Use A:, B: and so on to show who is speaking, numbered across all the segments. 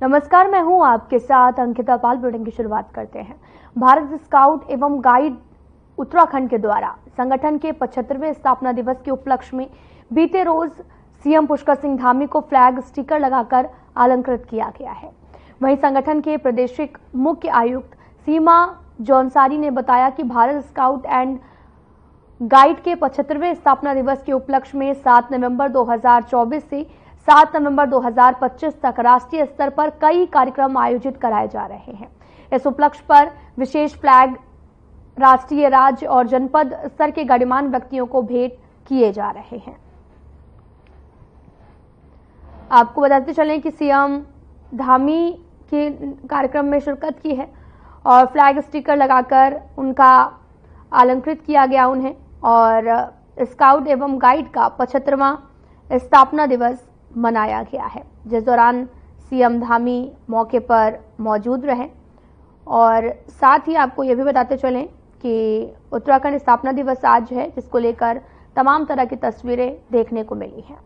A: नमस्कार, मैं हूं आपके साथ अंकिता पाल। बुलेटिन की शुरुआत करते हैं। भारत स्काउट एवं गाइड उत्तराखंड के द्वारा संगठन के 75वें स्थापना दिवस के उपलक्ष्य में बीते रोज सीएम पुष्कर सिंह धामी को फ्लैग स्टिकर लगाकर अलंकृत किया गया है। वहीं संगठन के प्रादेशिक मुख्य आयुक्त सीमा जौनसारी ने बताया कि भारत स्काउट एंड गाइड के 75वें स्थापना दिवस के उपलक्ष्य में 7 नवंबर 2024 से 7 नवंबर 2025 तक राष्ट्रीय स्तर पर कई कार्यक्रम आयोजित कराए जा रहे हैं। इस उपलक्ष्य पर विशेष फ्लैग राष्ट्रीय, राज्य और जनपद स्तर के गणमान्य व्यक्तियों को भेंट किए जा रहे हैं। आपको बताते चलें कि सीएम धामी के कार्यक्रम में शिरकत की है और फ्लैग स्टिकर लगाकर उनका अलंकृत किया गया उन्हें, और स्काउट एवं गाइड का 75वां स्थापना दिवस मनाया गया है, जिस दौरान सीएम धामी मौके पर मौजूद रहे। और साथ ही आपको यह भी बताते चलें कि उत्तराखंड स्थापना दिवस आज है, जिसको लेकर तमाम तरह की तस्वीरें देखने को मिली हैं।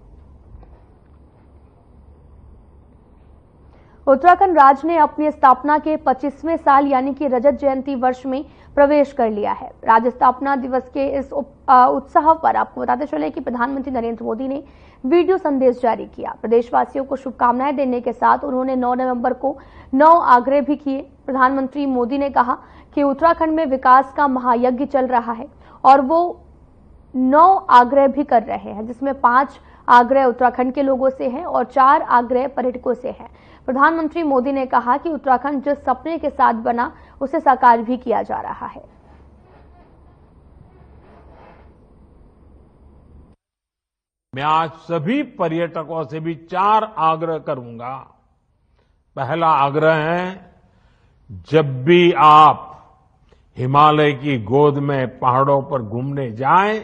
A: उत्तराखंड राज्य ने अपनी स्थापना के 25वें साल यानी कि रजत जयंती वर्ष में प्रवेश कर लिया है। राज्य स्थापना दिवस के इस उत्सव पर आपको बताते चले कि प्रधानमंत्री नरेंद्र मोदी ने वीडियो संदेश जारी किया। प्रदेशवासियों को शुभकामनाएं देने के साथ उन्होंने 9 नवंबर को 9 आग्रह भी किए। प्रधानमंत्री मोदी ने कहा कि उत्तराखंड में विकास का महायज्ञ चल रहा है और वो 9 आग्रह भी कर रहे हैं, जिसमें 5 आग्रह उत्तराखंड के लोगों से हैं और 4 आग्रह पर्यटकों से हैं। प्रधानमंत्री मोदी ने कहा कि उत्तराखंड जिस सपने के साथ बना उसे साकार भी किया जा रहा है।
B: मैं आज सभी पर्यटकों से भी 4 आग्रह करूंगा। पहला आग्रह है, जब भी आप हिमालय की गोद में पहाड़ों पर घूमने जाएं,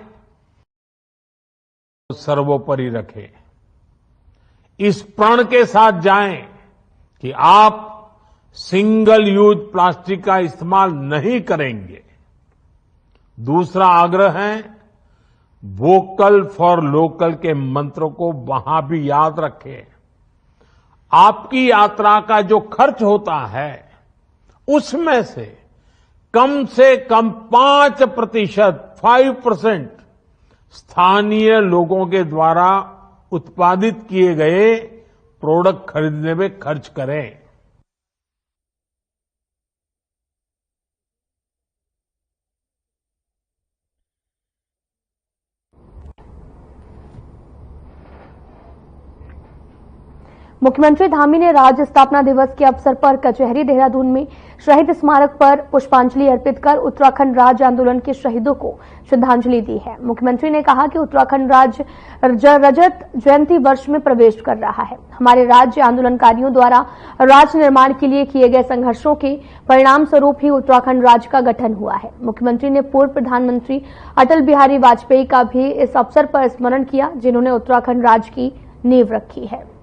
B: तो सर्वोपरि रखें। इस प्रण के साथ जाएं कि आप सिंगल यूज प्लास्टिक का इस्तेमाल नहीं करेंगे। दूसरा आग्रह है, वोकल फॉर लोकल के मंत्र को वहां भी याद रखें। आपकी यात्रा का जो खर्च होता है उसमें से कम 5% स्थानीय लोगों के द्वारा उत्पादित किए गए प्रोडक्ट खरीदने में खर्च करें।
A: मुख्यमंत्री धामी ने राज्य स्थापना दिवस के अवसर पर कचहरी देहरादून में शहीद स्मारक पर पुष्पांजलि अर्पित कर उत्तराखंड राज्य आंदोलन के शहीदों को श्रद्धांजलि दी है। मुख्यमंत्री ने कहा कि उत्तराखंड राज्य रजत जयंती वर्ष में प्रवेश कर रहा है। हमारे राज्य आंदोलनकारियों द्वारा राज्य निर्माण के लिए किए गए संघर्षों के परिणाम स्वरूप ही उत्तराखंड राज्य का गठन हुआ है। मुख्यमंत्री ने पूर्व प्रधानमंत्री अटल बिहारी वाजपेयी का भी इस अवसर पर स्मरण किया, जिन्होंने उत्तराखंड राज्य की नींव रखी है।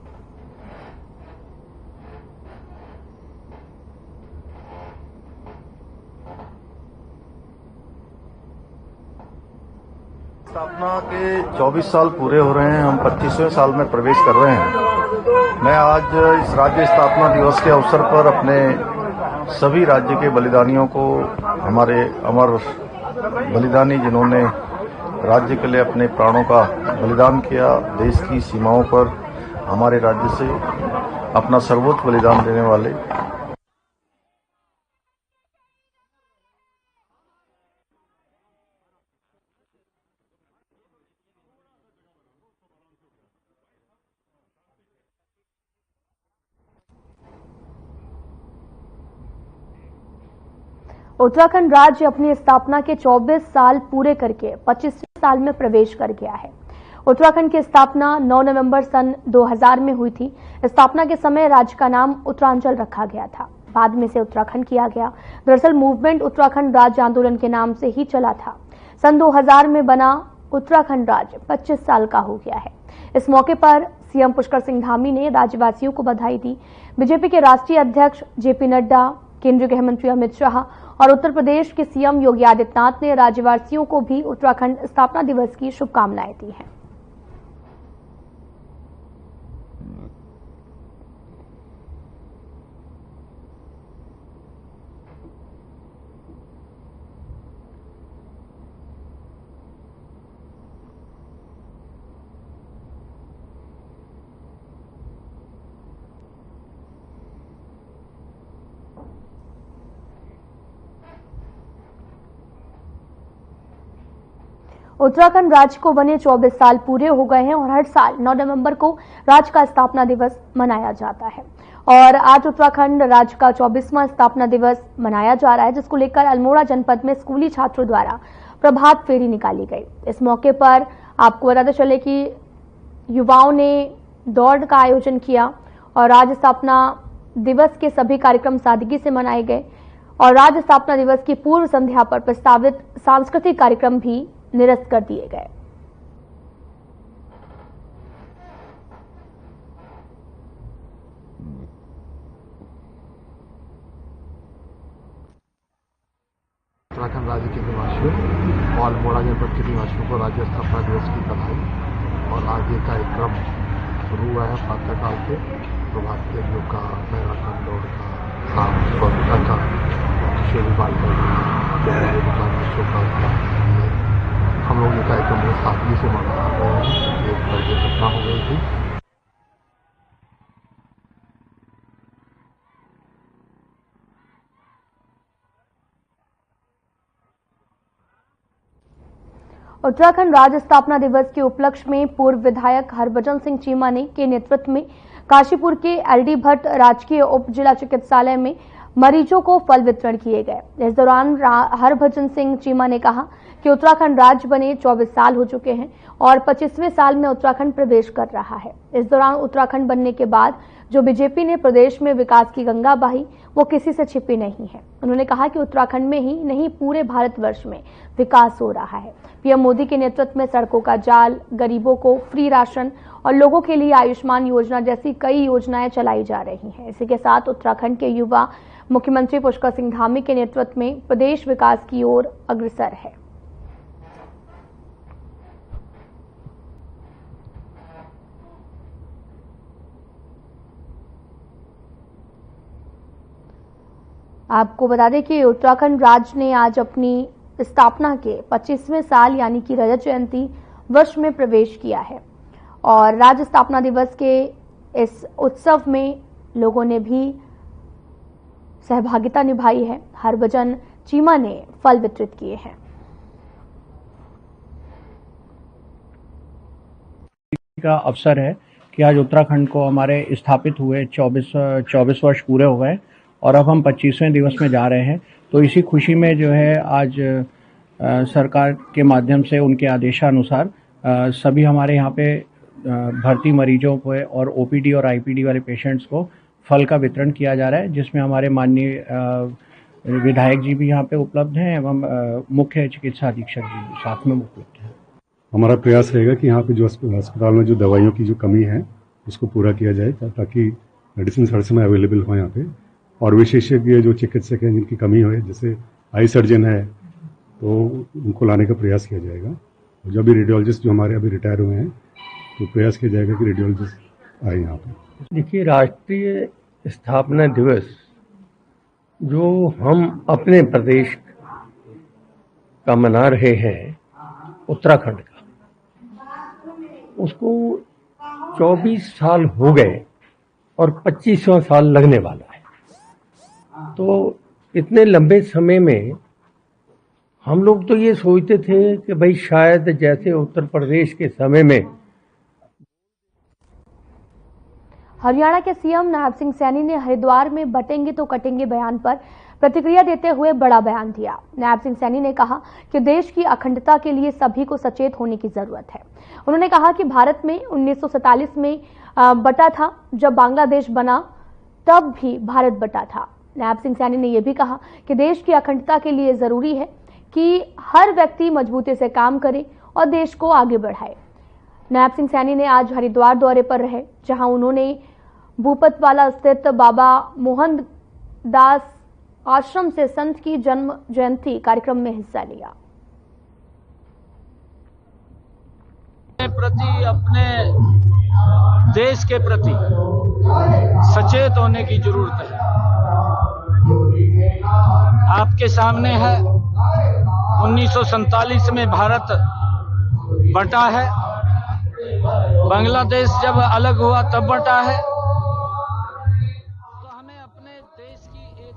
C: स्थापना के 24 साल पूरे हो रहे हैं, हम 25वें साल में प्रवेश कर रहे हैं। मैं आज इस राज्य स्थापना दिवस के अवसर पर अपने सभी राज्य के बलिदानियों को, हमारे अमर बलिदानी जिन्होंने राज्य के लिए अपने प्राणों का बलिदान किया, देश की सीमाओं पर हमारे राज्य से अपना सर्वोच्च बलिदान देने वाले
A: उत्तराखंड राज्य अपनी स्थापना के 24 साल पूरे करके 25वें साल में प्रवेश कर गया है। उत्तराखंड की स्थापना 9 नवंबर सन 2000 में हुई थी। स्थापना के समय राज्य का नाम उत्तरांचल रखा गया था, बाद में से उत्तराखंड किया गया। दरअसल मूवमेंट उत्तराखंड राज्य आंदोलन के नाम से ही चला था। सन 2000 में बना उत्तराखंड राज्य 25 साल का हो गया है। इस मौके पर सीएम पुष्कर सिंह धामी ने राज्यवासियों को बधाई दी। बीजेपी के राष्ट्रीय अध्यक्ष जेपी नड्डा, केंद्रीय गृह मंत्री अमित शाह और उत्तर प्रदेश के सीएम योगी आदित्यनाथ ने राज्यवासियों को भी उत्तराखंड स्थापना दिवस की शुभकामनाएं दी हैं। उत्तराखंड राज्य को बने 24 साल पूरे हो गए हैं और हर साल 9 नवंबर को राज्य का स्थापना दिवस मनाया जाता है। और आज उत्तराखंड राज्य का 24वां स्थापना दिवस मनाया जा रहा है, जिसको लेकर अल्मोड़ा जनपद में स्कूली छात्रों द्वारा प्रभात फेरी निकाली गई। इस मौके पर आपको बताते चले कि युवाओं ने दौड़ का आयोजन किया और राज्य स्थापना दिवस के सभी कार्यक्रम सादगी से मनाए गए और राज्य स्थापना दिवस की पूर्व संध्या पर प्रस्तावित सांस्कृतिक कार्यक्रम भी निरस्त कर दिए गए।
D: उत्तराखंड राज्य के निवासियों और अल्मोड़ा जनपद के निवासियों को राज्य स्थापना दिवस की बधाई। और आगे का एक क्रम शुरू हुआ है प्रातःकाल से प्रभात फेरियों का, मैराथन दौड़ का, शाम स्वच्छता का, किशोरी बालिका बच्चों का। हम लोग ये कार्यक्रम सादगी से मना रहे हैं। एक बड़ी घटना हो गई थी।
A: उत्तराखंड राज्य स्थापना दिवस के उपलक्ष्य में पूर्व विधायक हरभजन सिंह चीमा ने के नेतृत्व में काशीपुर के एलडी भट्ट राजकीय उप जिला चिकित्सालय में मरीजों को फल वितरण किए गए। इस दौरान हरभजन सिंह चीमा ने कहा कि उत्तराखंड राज्य बने 24 साल हो चुके हैं और 25वें साल में उत्तराखंड प्रवेश कर रहा है। इस दौरान उत्तराखंड बनने के बाद जो बीजेपी ने प्रदेश में विकास की गंगा बहाई, वो किसी से छिपी नहीं है। उन्होंने कहा कि उत्तराखंड में ही नहीं, पूरे भारतवर्ष में विकास हो रहा है। पीएम मोदी के नेतृत्व में सड़कों का जाल, गरीबों को फ्री राशन और लोगों के लिए आयुष्मान योजना जैसी कई योजनाएं चलाई जा रही हैं। इसी के साथ उत्तराखंड के युवा मुख्यमंत्री पुष्कर सिंह धामी के नेतृत्व में प्रदेश विकास की ओर अग्रसर है। आपको बता दें कि उत्तराखंड राज्य ने आज अपनी स्थापना के 25वें साल यानी कि रजत जयंती वर्ष में प्रवेश किया है और राज्य स्थापना दिवस के इस उत्सव में लोगों ने भी सहभागिता निभाई है। हरभजन चीमा ने फल वितरित किए हैं।
E: का अवसर है कि आज उत्तराखंड को हमारे स्थापित हुए 24 वर्ष पूरे हो गए और अब हम 25वें दिवस में जा रहे हैं। तो इसी खुशी में जो है आज सरकार के माध्यम से उनके आदेशानुसार सभी हमारे यहाँ पे भर्ती मरीजों को और ओपीडी और आईपीडी वाले पेशेंट्स को फल का वितरण किया जा रहा है, जिसमें हमारे माननीय विधायक जी भी यहाँ पे उपलब्ध हैं एवं मुख्य चिकित्सा अधीक्षक जी साथ में उपलब्ध हैं।
F: हमारा प्रयास रहेगा कि यहाँ पे जो अस्पताल में जो दवाइयों की जो कमी है उसको पूरा किया जाए ताकि मेडिसिन हर समय अवेलेबल हो यहाँ पे। और विशेषज्ञ जो चिकित्सक हैं जिनकी कमी हो, जैसे आई सर्जन है, तो उनको लाने का प्रयास किया जाएगा। और जो भी रेडियोलॉजिस्ट जो हमारे अभी रिटायर हुए हैं, तो प्रयास किया जाएगा कि रेडियोलॉजिस्ट आए यहाँ पे।
G: देखिए, राष्ट्रीय स्थापना दिवस जो हम अपने प्रदेश का मना रहे हैं, उत्तराखंड का, उसको 24 साल हो गए और 25वां साल लगने वाला है। तो इतने लंबे समय में हम लोग तो ये सोचते थे कि भाई शायद जैसे उत्तर प्रदेश के समय में।
A: हरियाणा के सीएम नायब सिंह सैनी ने हरिद्वार में बटेंगे तो कटेंगे बयान पर प्रतिक्रिया देते हुए बड़ा बयान दिया। नायब सिंह सैनी ने कहा कि देश की अखंडता के लिए सभी को सचेत होने की जरूरत है। उन्होंने कहा कि भारत में 1947 में बटा था, जब बांग्लादेश बना तब भी भारत बटा था। नायब सिंह सैनी ने यह भी कहा कि देश की अखंडता के लिए जरूरी है कि हर व्यक्ति मजबूती से काम करे और देश को आगे बढ़ाए। नायब सिंह सैनी ने आज हरिद्वार दौरे पर रहे, जहां उन्होंने भूपतवाला स्थित बाबा मोहन दास आश्रम से संत की जन्म जयंती कार्यक्रम में हिस्सा लिया।
H: प्रति अपने देश के प्रति सचेत होने की जरूरत है। आपके सामने है 1947 में भारत बंटा है, बांग्लादेश जब अलग हुआ तब बंटा है। तो हमें अपने देश की एक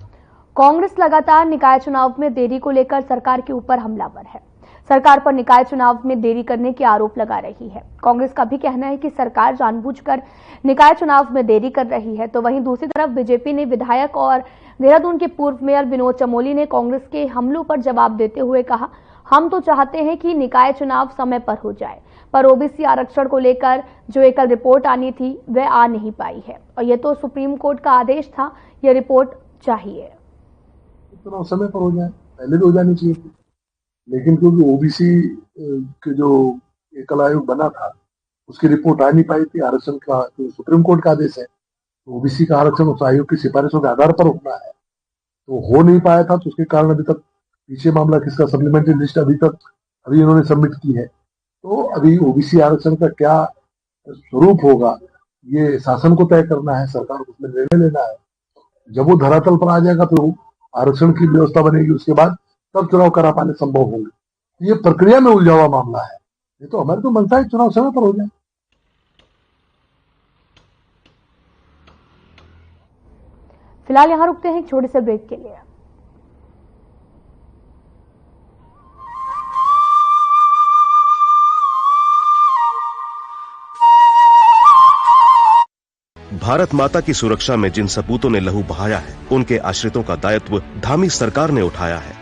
A: कांग्रेस लगातार निकाय चुनाव में देरी को लेकर सरकार के ऊपर हमलावर है। सरकार पर निकाय चुनाव में देरी करने के आरोप लगा रही है। कांग्रेस का भी कहना है कि सरकार जानबूझकर निकाय चुनाव में देरी कर रही है। तो वहीं दूसरी तरफ बीजेपी ने विधायक और देहरादून के पूर्व मेयर विनोद चमोली ने कांग्रेस के हमलों पर जवाब देते हुए कहा, हम तो चाहते हैं कि निकाय चुनाव समय पर हो जाए, पर ओबीसी आरक्षण को लेकर जो एकल रिपोर्ट आनी थी वह आ नहीं पाई है और यह तो सुप्रीम कोर्ट का आदेश था, यह रिपोर्ट चाहिए।
D: चुनाव समय पर हो जाए, पहले भी हो जानी चाहिए थी, लेकिन क्योंकि ओबीसी के जो एकल आयोग बना था उसकी रिपोर्ट आ नहीं पाई थी। आरक्षण का तो सुप्रीम कोर्ट का आदेश है, ओबीसी का आरक्षण उस आयोग की सिफारिशों के आधार पर होना है, तो हो नहीं पाया था। तो उसके कारण अभी तक पीछे मामला किसका सप्लीमेंट्री लिस्ट अभी इन्होंने सबमिट की है। तो अभी ओबीसी आरक्षण का क्या स्वरूप होगा ये शासन को तय करना है, सरकार को उसमें निर्णय लेना है। जब वो धरातल पर आ जाएगा तो आरक्षण की व्यवस्था बनेगी, उसके बाद तब चुनाव करा पाने संभव होंगे। ये प्रक्रिया में उलझा हुआ मामला है। ये तो हमारे तो मनता है चुनाव समय पर हो जाए।
A: फिलहाल यहां रुकते हैं एक छोटे से ब्रेक के लिए।
I: भारत माता की सुरक्षा में जिन सपूतों ने लहू बहाया है, उनके आश्रितों का दायित्व धामी सरकार ने उठाया है।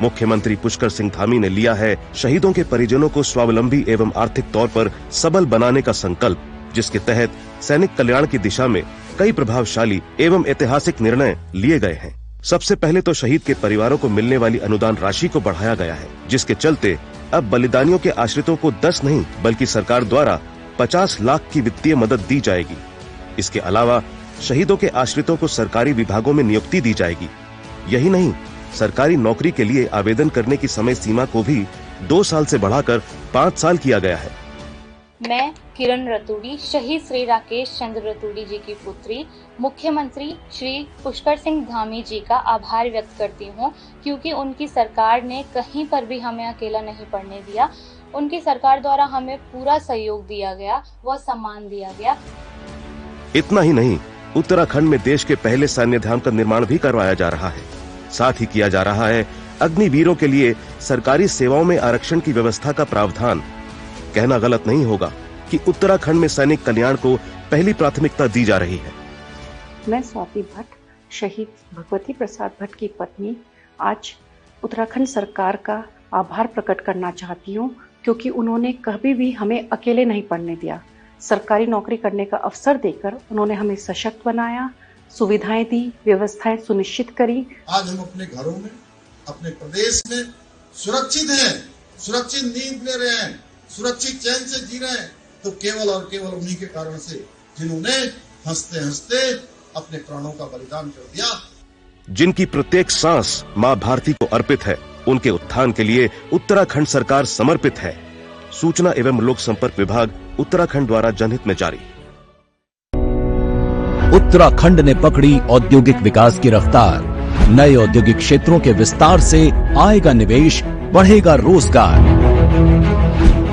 I: मुख्यमंत्री पुष्कर सिंह धामी ने लिया है शहीदों के परिजनों को स्वावलंबी एवं आर्थिक तौर पर सबल बनाने का संकल्प, जिसके तहत सैनिक कल्याण की दिशा में कई प्रभावशाली एवं ऐतिहासिक निर्णय लिए गए हैं। सबसे पहले तो शहीद के परिवारों को मिलने वाली अनुदान राशि को बढ़ाया गया है, जिसके चलते अब बलिदानियों के आश्रितों को 10 नहीं बल्कि सरकार द्वारा 50 लाख की वित्तीय मदद दी जाएगी। इसके अलावा शहीदों के आश्रितों को सरकारी विभागों में नियुक्ति दी जाएगी। यही नहीं, सरकारी नौकरी के लिए आवेदन करने की समय सीमा को भी 2 साल से बढ़ाकर 5 साल किया गया है।
J: मैं किरण रतूड़ी, शहीद श्री राकेश चंद्र रतूड़ी जी की पुत्री, मुख्यमंत्री श्री पुष्कर सिंह धामी जी का आभार व्यक्त करती हूँ, क्योंकि उनकी सरकार ने कहीं पर भी हमें अकेला नहीं पड़ने दिया। उनकी सरकार द्वारा हमें पूरा सहयोग दिया गया, वह सम्मान दिया गया।
I: इतना ही नहीं, उत्तराखंड में देश के पहले सैन्य धाम का निर्माण भी करवाया जा रहा है। साथ ही किया जा रहा है अग्निवीरों के लिए सरकारी सेवाओं में आरक्षण की व्यवस्था का प्रावधान। कहना गलत नहीं होगा कि उत्तराखंड में सैनिक कल्याण को पहली प्राथमिकता दी जा रही है।
K: मैं स्वाति भट्ट, शहीद भगवती प्रसाद भट्ट की पत्नी, आज उत्तराखंड सरकार का आभार प्रकट करना चाहती हूँ, क्योंकि उन्होंने कभी भी हमें अकेले नहीं पड़ने दिया। सरकारी नौकरी करने का अवसर देकर उन्होंने हमें सशक्त बनाया, सुविधाएं दी, व्यवस्थाएं सुनिश्चित करी।
L: आज हम अपने घरों में, अपने प्रदेश में सुरक्षित हैं, सुरक्षित नींद ले रहे हैं, सुरक्षित चैन से जी रहे हैं, तो केवल और केवल उन्हीं के कारण से, जिन्होंने हंसते हंसते अपने प्राणों का बलिदान कर दिया।
I: जिनकी प्रत्येक सांस मां भारती को अर्पित है, उनके उत्थान के लिए उत्तराखंड सरकार समर्पित है। सूचना एवं लोक संपर्क विभाग उत्तराखंड द्वारा जनहित में जारी।
M: उत्तराखंड ने पकड़ी औद्योगिक विकास की रफ्तार। नए औद्योगिक क्षेत्रों के विस्तार से आएगा निवेश, बढ़ेगा रोजगार।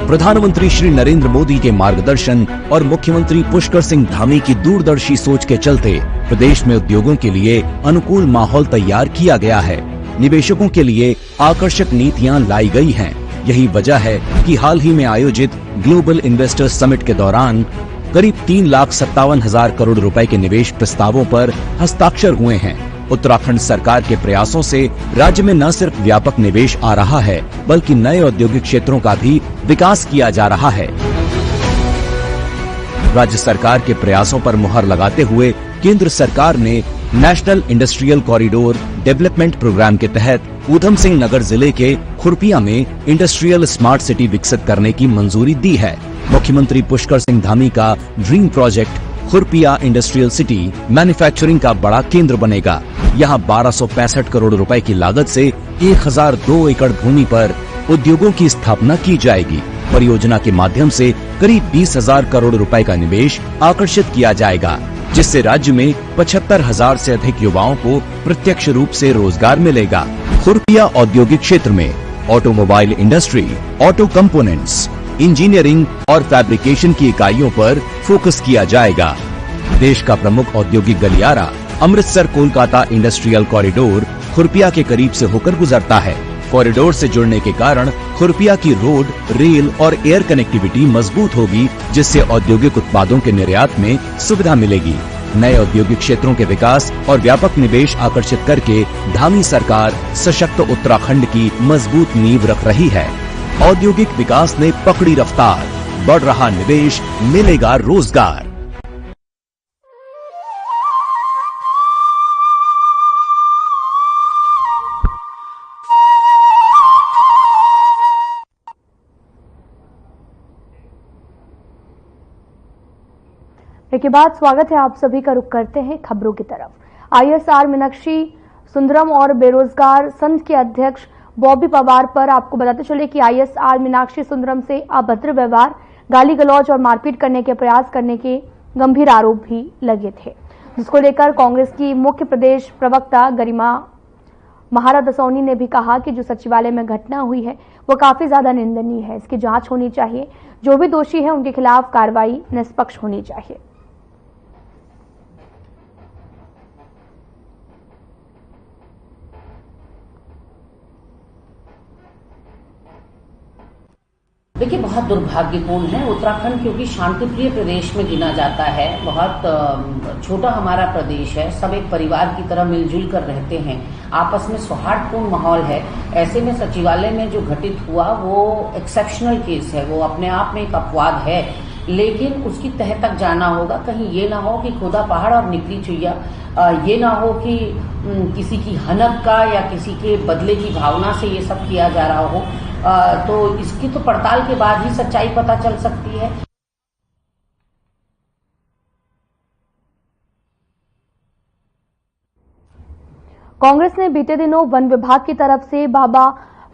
M: प्रधानमंत्री श्री नरेंद्र मोदी के मार्गदर्शन और मुख्यमंत्री पुष्कर सिंह धामी की दूरदर्शी सोच के चलते प्रदेश में उद्योगों के लिए अनुकूल माहौल तैयार किया गया है। निवेशकों के लिए आकर्षक नीतियां लाई गई हैं। यही वजह है कि हाल ही में आयोजित ग्लोबल इन्वेस्टर्स समिट के दौरान करीब 3,57,000 करोड़ रुपए के निवेश प्रस्तावों पर हस्ताक्षर हुए हैं। उत्तराखंड सरकार के प्रयासों से राज्य में न सिर्फ व्यापक निवेश आ रहा है, बल्कि नए औद्योगिक क्षेत्रों का भी विकास किया जा रहा है। राज्य सरकार के प्रयासों पर मुहर लगाते हुए केंद्र सरकार ने national industrial corridor development programme के तहत ऊधम सिंह नगर जिले के खुरपिया में इंडस्ट्रियल स्मार्ट सिटी विकसित करने की मंजूरी दी है। मुख्यमंत्री पुष्कर सिंह धामी का dream project Khurpia industrial city manufacturing का बड़ा केंद्र बनेगा। यहाँ 1265 करोड़ रुपए की लागत से 1002 एकड़ भूमि पर उद्योगों की स्थापना की जाएगी। परियोजना के माध्यम से करीब 20,000 करोड़ रुपए का निवेश आकर्षित किया जाएगा, जिससे राज्य में 75,000 से अधिक युवाओं को प्रत्यक्ष रूप से रोजगार मिलेगा। खुरपिया औद्योगिक क्षेत्र में automobile industry, auto components, engineering और फैब्रिकेशन की इकाइयों पर फोकस किया जाएगा। देश का प्रमुख औद्योगिक गलियारा अमृतसर कोलकाता इंडस्ट्रियल कॉरिडोर खुरपिया के करीब से होकर गुजरता है। कॉरिडोर से जुड़ने के कारण खुरपिया की रोड, रेल और एयर कनेक्टिविटी मजबूत होगी, जिससे औद्योगिक उत्पादों के निर्यात में सुविधा मिलेगी। नए औद्योगिक क्षेत्रों के विकास और व्यापक निवेश आकर्षित करके धामी सरकार सशक्त उत्तराखंड की मजबूत नींव रख रही है। औद्योगिक विकास ने पकड़ी रफ्तार, बढ़ रहा निवेश, मिलेगा रोजगार।
A: के बाद स्वागत है आप सभी का। रुख करते हैं खबरों की तरफ। आईएसआर मीनाक्षी सुंदरम और बेरोजगार संघ के अध्यक्ष बॉबी पवार पर आपको बताते चले कि आईएसआर मीनाक्षी सुंदरम से अभद्र व्यवहार, गाली गलौज और मारपीट करने के प्रयास करने के गंभीर आरोप भी लगे थे, जिसको लेकर कांग्रेस की मुख्य प्रदेश प्रवक्ता गरिमा महारा दसौनी ने भी कहा कि जो सचिवालय में घटना हुई है वो काफी ज्यादा निंदनीय है। इसकी जांच होनी चाहिए, जो भी दोषी है उनके खिलाफ कार्रवाई निष्पक्ष होनी चाहिए।
N: देखिए, बहुत दुर्भाग्यपूर्ण है। उत्तराखंड क्योंकि शांतिप्रिय प्रदेश में गिना जाता है, बहुत छोटा हमारा प्रदेश है, सब एक परिवार की तरह मिलजुल कर रहते हैं, आपस में सौहार्दपूर्ण माहौल है। ऐसे में सचिवालय में जो घटित हुआ वो एक्सेप्शनल केस है, वो अपने आप में एक अपवाद है, लेकिन उसकी तह तक जाना होगा। कहीं ये ना हो कि खुदा पहाड़ और निकली चुईया, ये ना हो कि किसी की हनक का या किसी के बदले की भावना से ये सब किया जा रहा हो। तो इसकी तो पड़ताल के बाद ही सच्चाई पता चल सकती है।
A: कांग्रेस ने बीते दिनों वन विभाग की तरफ से बाबा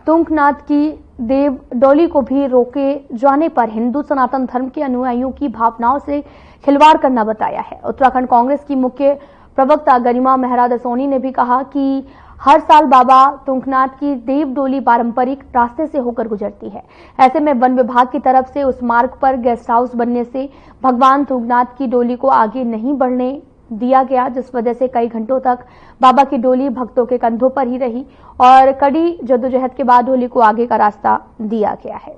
A: तुंगनाथ की देव डोली को भी रोके जाने पर हिंदू सनातन धर्म के अनुयायियों की भावनाओं से खिलवाड़ करना बताया है। उत्तराखंड कांग्रेस की मुख्य प्रवक्ता गरिमा महारा दसौनी ने भी कहा कि हर साल बाबा तुंगनाथ की देव डोली पारंपरिक रास्ते से होकर गुजरती है। ऐसे में वन विभाग की तरफ से उस मार्ग पर गेस्ट हाउस बनने से भगवान तुंगनाथ की डोली को आगे नहीं बढ़ने दिया गया, जिस वजह से कई घंटों तक बाबा की डोली भक्तों के कंधों पर ही रही और कड़ी जद्दोजहद के बाद डोली को आगे का रास्ता दिया गया है।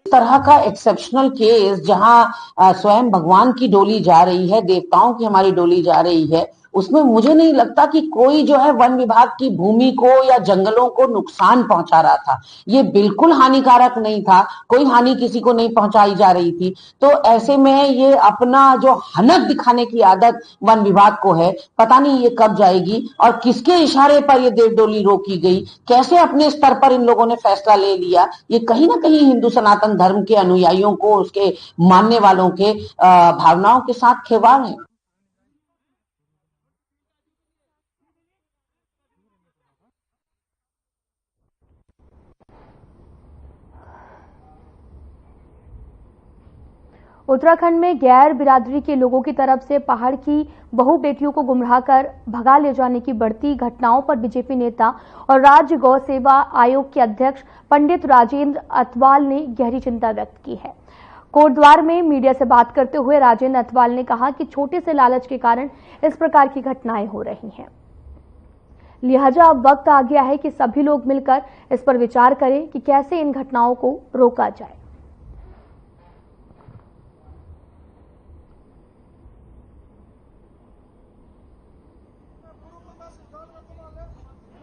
N: तरह का एक्सेप्शनल केस जहां स्वयं भगवान की डोली जा रही है, देवताओं की हमारी डोली जा रही है, उसमें मुझे नहीं लगता कि कोई जो है वन विभाग की भूमि को या जंगलों को नुकसान पहुंचा रहा था। ये बिल्कुल हानिकारक नहीं था, कोई हानि किसी को नहीं पहुंचाई जा रही थी। तो ऐसे में ये अपना जो हनक दिखाने की आदत वन विभाग को है, पता नहीं ये कब जाएगी और किसके इशारे पर ये देवडोली रोकी गई, कैसे अपने स्तर पर इन लोगों ने फैसला ले लिया। ये कहीं ना कहीं हिंदू सनातन धर्म के अनुयायियों को, उसके मानने वालों के भावनाओं के साथ खिलवाड़ है।
A: उत्तराखंड में गैर बिरादरी के लोगों की तरफ से पहाड़ की बहु बेटियों को गुमराह कर भगा ले जाने की बढ़ती घटनाओं पर बीजेपी नेता और राज्य गौ सेवा आयोग के अध्यक्ष पंडित राजेंद्र अथवाल ने गहरी चिंता व्यक्त की है। कोटद्वार में मीडिया से बात करते हुए राजेंद्र अथवाल ने कहा कि छोटे से लालच के कारण इस प्रकार की घटनाएं हो रही हैं, लिहाजा अब वक्त आ गया है कि सभी लोग मिलकर इस पर विचार करें कि कैसे इन घटनाओं को रोका जाए।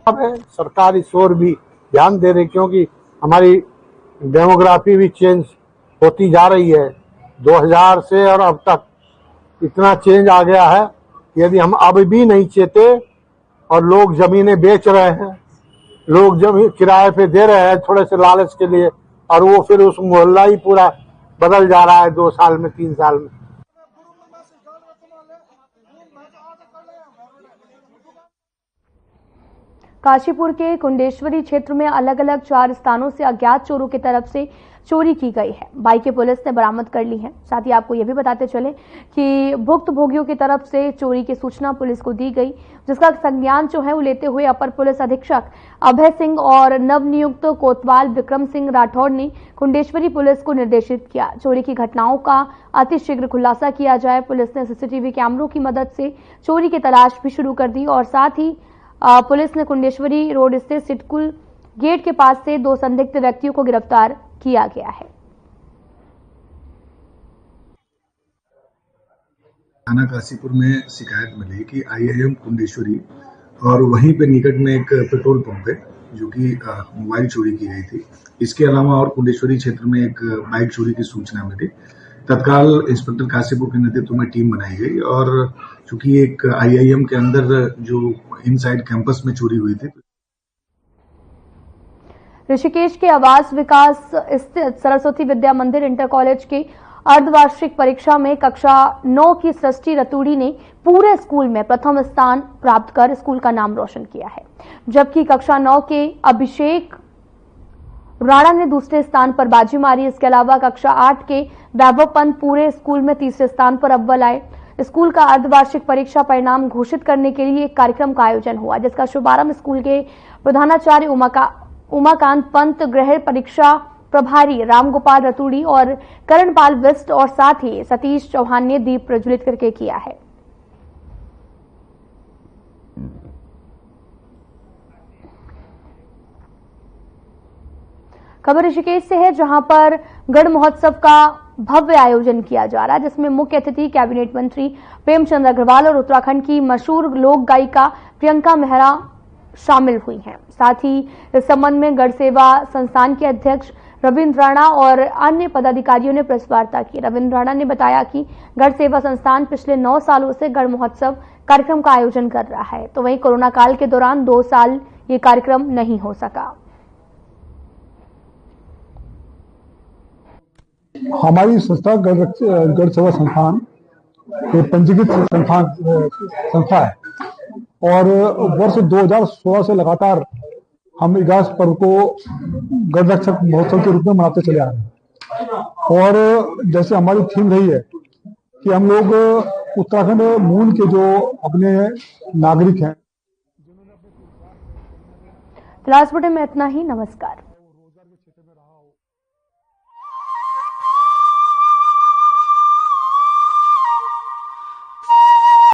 G: सरकार इस ओर भी ध्यान दे रही, क्योंकि हमारी डेमोग्राफी भी चेंज होती जा रही है। 2000 से और अब तक इतना चेंज आ गया है, यदि हम अब भी नहीं चेते और लोग जमीनें बेच रहे हैं, लोग जमीन किराए पे दे रहे हैं थोड़े से लालच के लिए, और वो फिर उस मोहल्ला ही पूरा बदल जा रहा है 2 साल में 3 साल में।
A: काशीपुर के कुंडेश्वरी क्षेत्र में अलग अलग 4 स्थानों से अज्ञात चोरों की तरफ से चोरी की गई है। बाइकें पुलिस ने बरामद कर ली हैं। साथ ही आपको यह भी बताते चले कि भुक्तभोगियों की तरफ से चोरी की सूचना पुलिस को दी गई, जिसका संज्ञान जो है वो लेते हुए अपर पुलिस अधीक्षक अभय सिंह और नवनियुक्त कोतवाल विक्रम सिंह राठौड़ ने कुंडेश्वरी पुलिस को निर्देशित किया चोरी की घटनाओं का अतिशीघ्र खुलासा किया जाए। पुलिस ने सीसीटीवी कैमरों की मदद से चोरी की तलाश भी शुरू कर दी और साथ ही पुलिस ने कुंडेश्वरी रोड स्थित सिटकुल गेट के पास से 2 संदिग्ध व्यक्तियों को गिरफ्तार किया गया है।
O: थाना काशीपुर में शिकायत मिली कि IIM कुंडेश्वरी और वहीं पे निकट में एक पेट्रोल पंप है जो कि मोबाइल चोरी की गई थी। इसके अलावा और कुंडेश्वरी क्षेत्र में एक बाइक चोरी की सूचना मिली। तत्काल इंस्पेक्टर काशीपुर के नेतृत्व में टीम बनाई गई और चूंकि एक IIM के अंदर जो इनसाइड कैंपस में चोरी हुई थी।
A: ऋषिकेश के आवास विकास स्थित सरस्वती विद्या मंदिर इंटर कॉलेज के अर्धवार्षिक परीक्षा में कक्षा 9 की सृष्टि रतूड़ी ने पूरे स्कूल में प्रथम स्थान प्राप्त कर स्कूल का नाम रोशन किया है, जबकि कक्षा 9 के अभिषेक राणा ने दूसरे स्थान पर बाजी मारी। इसके अलावा कक्षा 8 के वैभव पंत पूरे स्कूल में तीसरे स्थान पर अव्वल आए। स्कूल का अर्धवार्षिक परीक्षा परिणाम घोषित करने के लिए एक कार्यक्रम का आयोजन हुआ, जिसका शुभारंभ स्कूल के प्रधानाचार्य उमाकांत पंत, गृह परीक्षा प्रभारी रामगोपाल रतूड़ी और करणपाल बिस्ट और साथ ही सतीश चौहान ने दीप प्रज्वलित करके किया है। खबर ऋषिकेश से है, जहां पर गढ़ महोत्सव का भव्य आयोजन किया जा रहा है, जिसमें मुख्य अतिथि कैबिनेट मंत्री प्रेमचंद अग्रवाल और उत्तराखंड की मशहूर लोक गायिका प्रियंका मेहरा शामिल हुई हैं। साथ ही इस संबंध में गढ़ सेवा संस्थान के अध्यक्ष रविंद्र राणा और अन्य पदाधिकारियों ने प्रेस वार्ता की। रविंद्र राणा ने बताया कि गढ़ सेवा संस्थान पिछले 9 सालों से गढ़ महोत्सव कार्यक्रम का आयोजन कर रहा है, तो वहीं कोरोना काल के दौरान 2 साल ये कार्यक्रम नहीं हो सका।
P: हमारी संस्था गढ़ सेवा संस्थान एक पंजीकृत संस्था है और वर्ष 2016 से लगातार हम इगास पर्व को गढ़ रक्षक महोत्सव के रूप में मनाते चले आ रहे हैं। और जैसे हमारी थीम रही है कि हम लोग उत्तराखंड मूल के जो अपने नागरिक हैं।
A: क्लास बुलेटिन में इतना ही। नमस्कार।